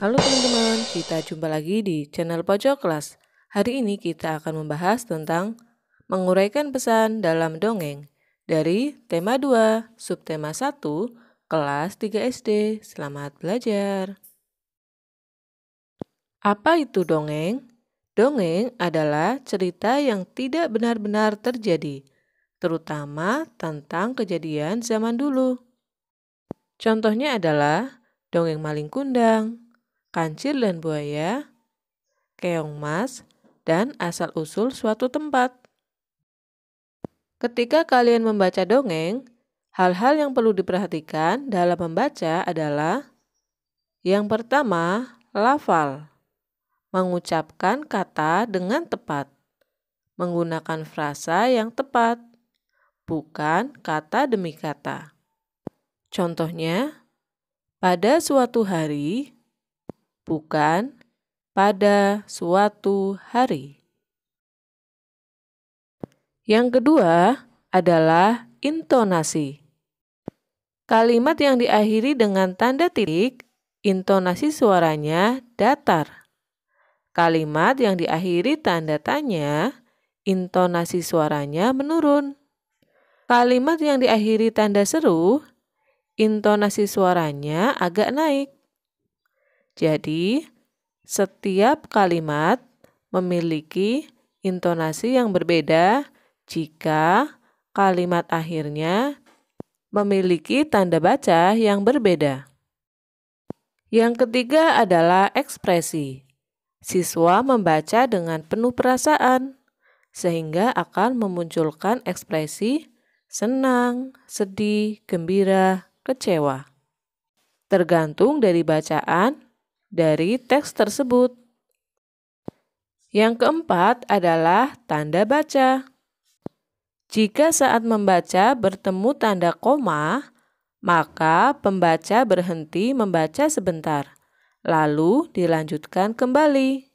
Halo teman-teman, kita jumpa lagi di channel Pojok Kelas. Hari ini kita akan membahas tentang menguraikan pesan dalam dongeng dari tema 2, subtema 1, kelas 3 SD. Selamat belajar. Apa itu dongeng? Dongeng adalah cerita yang tidak benar-benar terjadi, terutama tentang kejadian zaman dulu. Contohnya adalah dongeng Maling Kundang, Kancil dan Buaya, Keong Mas, dan asal-usul suatu tempat. Ketika kalian membaca dongeng, hal-hal yang perlu diperhatikan dalam membaca adalah yang pertama, lafal. Mengucapkan kata dengan tepat. Menggunakan frasa yang tepat, bukan kata demi kata. Contohnya, pada suatu hari, bukan pada suatu hari. Yang kedua adalah intonasi. Kalimat yang diakhiri dengan tanda titik, intonasi suaranya datar. Kalimat yang diakhiri tanda tanya, intonasi suaranya menurun. Kalimat yang diakhiri tanda seru, intonasi suaranya agak naik. Jadi, setiap kalimat memiliki intonasi yang berbeda jika kalimat akhirnya memiliki tanda baca yang berbeda. Yang ketiga adalah ekspresi. Siswa membaca dengan penuh perasaan, sehingga akan memunculkan ekspresi senang, sedih, gembira, kecewa. Tergantung dari bacaan dari teks tersebut. Yang keempat adalah tanda baca. Jika saat membaca bertemu tanda koma, maka pembaca berhenti membaca sebentar, lalu dilanjutkan kembali.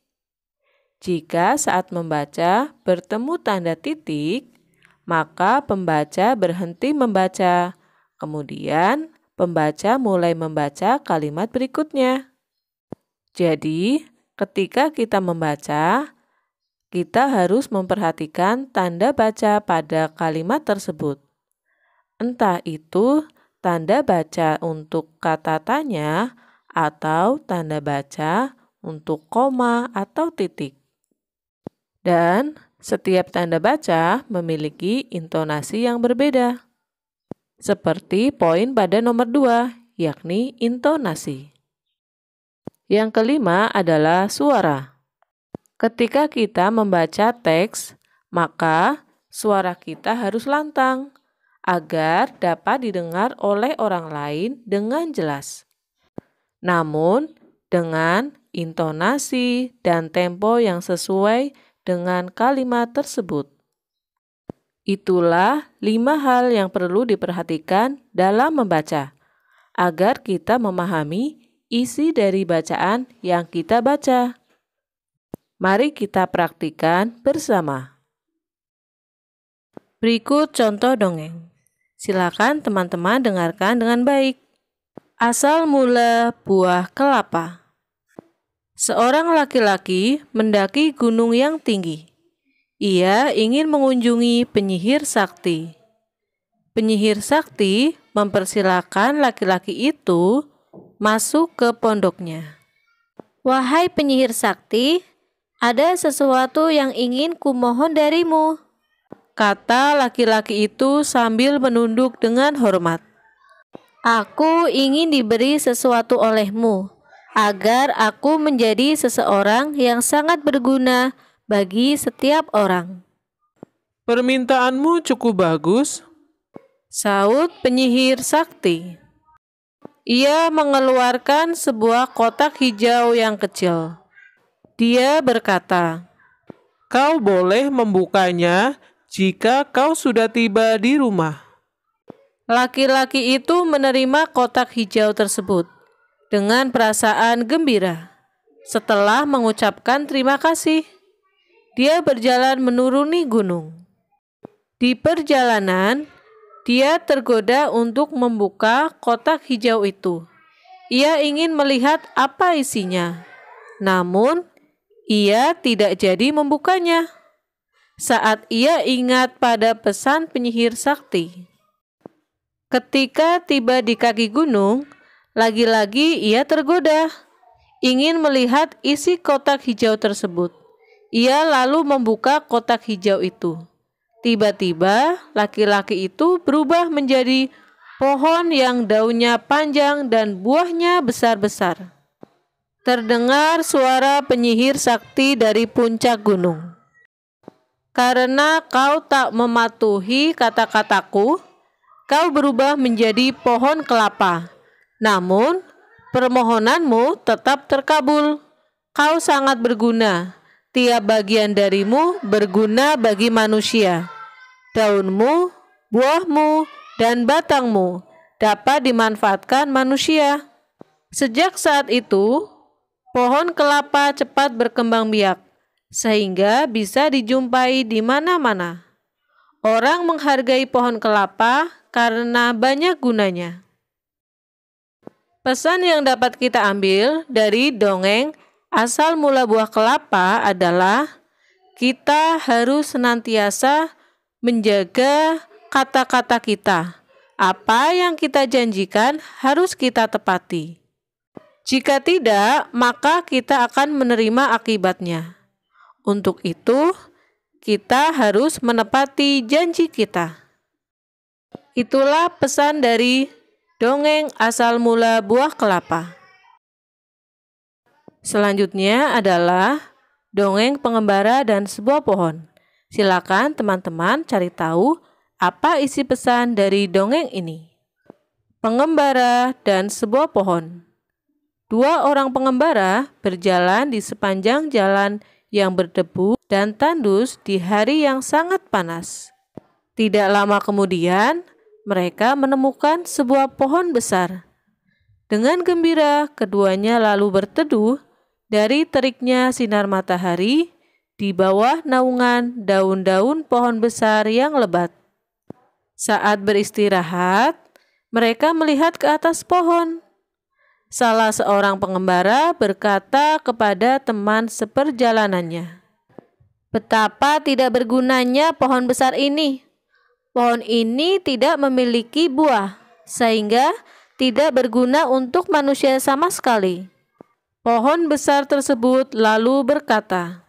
Jika saat membaca bertemu tanda titik, maka pembaca berhenti membaca. Kemudian, pembaca mulai membaca kalimat berikutnya. Jadi, ketika kita membaca, kita harus memperhatikan tanda baca pada kalimat tersebut. Entah itu tanda baca untuk kata tanya atau tanda baca untuk koma atau titik. Dan setiap tanda baca memiliki intonasi yang berbeda. Seperti poin pada nomor 2, yakni intonasi. Yang kelima adalah suara. Ketika kita membaca teks, maka suara kita harus lantang agar dapat didengar oleh orang lain dengan jelas. Namun, dengan intonasi dan tempo yang sesuai dengan kalimat tersebut. Itulah 5 hal yang perlu diperhatikan dalam membaca, agar kita memahami isi dari bacaan yang kita baca. Mari kita praktikkan bersama. Berikut contoh dongeng. Silakan teman-teman dengarkan dengan baik. Asal mula buah kelapa. Seorang laki-laki mendaki gunung yang tinggi. Ia ingin mengunjungi penyihir sakti. Penyihir sakti mempersilakan laki-laki itu masuk ke pondoknya. Wahai penyihir sakti, ada sesuatu yang ingin kumohon darimu, kata laki-laki itu sambil menunduk dengan hormat. Aku ingin diberi sesuatu olehmu, agar aku menjadi seseorang yang sangat berguna bagi setiap orang. Permintaanmu cukup bagus, sahut penyihir sakti. Ia mengeluarkan sebuah kotak hijau yang kecil. Dia berkata, kau boleh membukanya jika kau sudah tiba di rumah. Laki-laki itu menerima kotak hijau tersebut dengan perasaan gembira. Setelah mengucapkan terima kasih, dia berjalan menuruni gunung. Di perjalanan, dia tergoda untuk membuka kotak hijau itu. Ia ingin melihat apa isinya, namun ia tidak jadi membukanya. Saat ia ingat pada pesan penyihir sakti. Ketika tiba di kaki gunung, lagi-lagi ia tergoda, ingin melihat isi kotak hijau tersebut. Ia lalu membuka kotak hijau itu. Tiba-tiba laki-laki itu berubah menjadi pohon yang daunnya panjang dan buahnya besar-besar. Terdengar suara penyihir sakti dari puncak gunung. Karena kau tak mematuhi kata-kataku, kau berubah menjadi pohon kelapa. Namun, permohonanmu tetap terkabul. Kau sangat berguna. Tiap bagian darimu berguna bagi manusia. Daunmu, buahmu, dan batangmu dapat dimanfaatkan manusia. Sejak saat itu, pohon kelapa cepat berkembang biak, sehingga bisa dijumpai di mana-mana. Orang menghargai pohon kelapa karena banyak gunanya. Pesan yang dapat kita ambil dari dongeng asal mula buah kelapa adalah kita harus senantiasa menjaga kata-kata kita. Apa yang kita janjikan harus kita tepati. Jika tidak, maka kita akan menerima akibatnya. Untuk itu, kita harus menepati janji kita. Itulah pesan dari dongeng asal mula buah kelapa. Selanjutnya adalah dongeng pengembara dan sebuah pohon. Silakan teman-teman cari tahu apa isi pesan dari dongeng ini. Pengembara dan sebuah pohon. Dua orang pengembara berjalan di sepanjang jalan yang berdebu dan tandus di hari yang sangat panas. Tidak lama kemudian, mereka menemukan sebuah pohon besar. Dengan gembira, keduanya lalu berteduh dari teriknya sinar matahari di bawah naungan daun-daun pohon besar yang lebat. Saat beristirahat, mereka melihat ke atas pohon. Salah seorang pengembara berkata kepada teman seperjalanannya, "Betapa tidak bergunanya pohon besar ini. Pohon ini tidak memiliki buah, sehingga tidak berguna untuk manusia sama sekali." Pohon besar tersebut lalu berkata,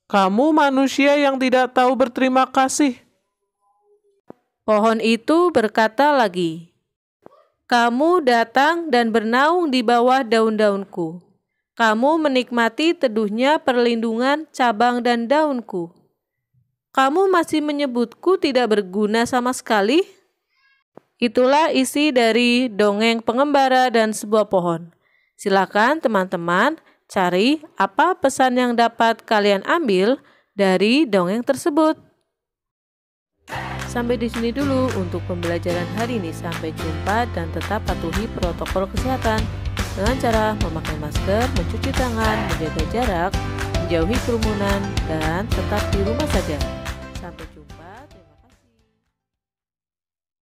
Kamu manusia yang tidak tahu berterima kasih. Pohon itu berkata lagi, "Kamu datang dan bernaung di bawah daun-daunku. Kamu menikmati teduhnya perlindungan cabang dan daunku. Kamu masih menyebutku tidak berguna sama sekali?" Itulah isi dari dongeng pengembara dan sebuah pohon. Silakan teman-teman cari apa pesan yang dapat kalian ambil dari dongeng tersebut. Sampai di sini dulu untuk pembelajaran hari ini. Sampai jumpa dan tetap patuhi protokol kesehatan dengan cara memakai masker, mencuci tangan, menjaga jarak, menjauhi kerumunan, dan tetap di rumah saja.